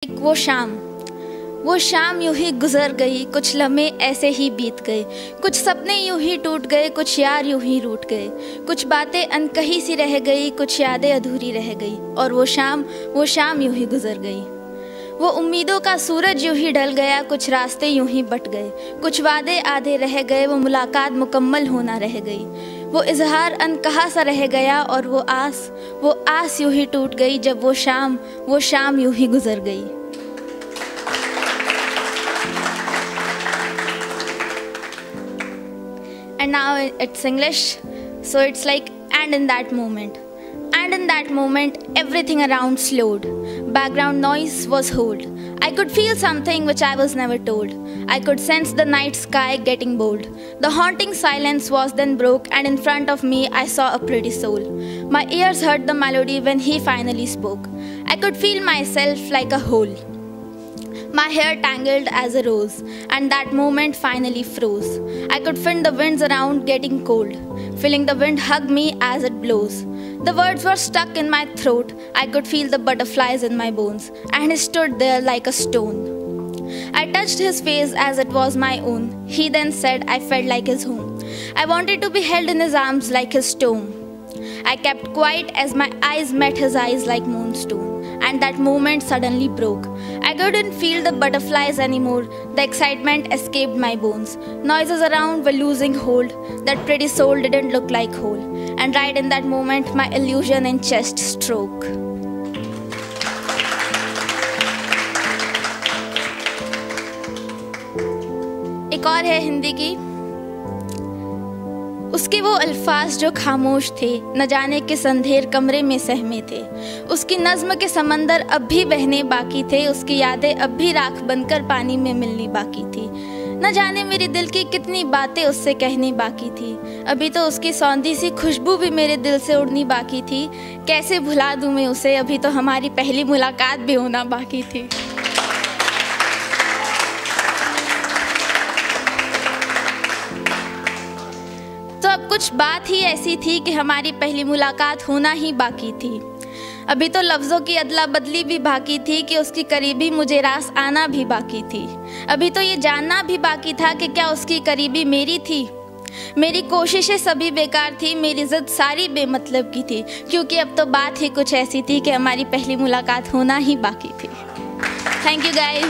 वो शाम यूं ही गुजर गई, कुछ लम्हे ऐसे ही बीत गए, कुछ सपने यूं ही टूट गए, कुछ यार यूं ही रूठ गए, कुछ बातें अनकही सी रह गई, कुछ यादें अधूरी रह गई, और वो शाम यूं ही गुजर गई। वो उम्मीदों का सूरज यूं ही ढल गया, कुछ रास्ते यूं ही बट गए, कुछ वादे आधे रह गए, वो मुलाकात मुकम्मल होना रह गई, वो इजहार अनकहा सा रह गया, और वो आस यूं ही टूट गई जब वो शाम यूं ही गुजर गई। And now it's English, so it's like, and in that moment, everything around slowed. Background noise was heard. I could feel something which I was never told. I could sense the night sky getting bold. The haunting silence was then broke, and in front of me I saw a pretty soul. My ears heard the melody when he finally spoke. I could feel myself like a whole. My hair tangled as a rose, and that moment finally froze. I could feel the winds around getting cold, feeling the wind hug me as it blows. The words were stuck in my throat. I could feel the butterflies in my bones, and he stood there like a stone. I touched his face as it was my own. He then said I felt like his home. I wanted to be held in his arms like his tomb. I kept quiet as my eyes met his eyes like moonstone, and that moment suddenly broke. I couldn't feel the butterflies anymore. The excitement escaped my bones. Noises around were losing hold. That pretty soul didn't look like whole. And right in that moment, my illusion in chest stroke. एक और है हिंदी की। उसके वो अल्फाज जो खामोश थे, न जाने किस अंधेर कमरे में सहमे थे। उसकी नज़्म के समंदर अब भी बहने बाकी थे, उसकी यादें अब भी राख बनकर पानी में मिलनी बाकी थी। न जाने मेरे दिल की कितनी बातें उससे कहनी बाकी थी। अभी तो उसकी सौंधी सी खुशबू भी मेरे दिल से उड़नी बाकी थी। कैसे भुला दूँ मैं उसे, अभी तो हमारी पहली मुलाकात भी होना बाकी थी। तो अब कुछ बात ही ऐसी थी कि हमारी पहली मुलाकात होना ही बाकी थी। अभी तो लफ्ज़ों की अदला बदली भी बाकी थी कि उसकी करीबी मुझे रास आना भी बाकी थी। अभी तो ये जानना भी बाकी था कि क्या उसकी करीबी मेरी थी। मेरी कोशिशें सभी बेकार थी, मेरी ज़िद सारी बेमतलब की थी, क्योंकि अब तो बात ही कुछ ऐसी थी कि हमारी पहली मुलाकात होना ही बाकी थी। Thank you guys.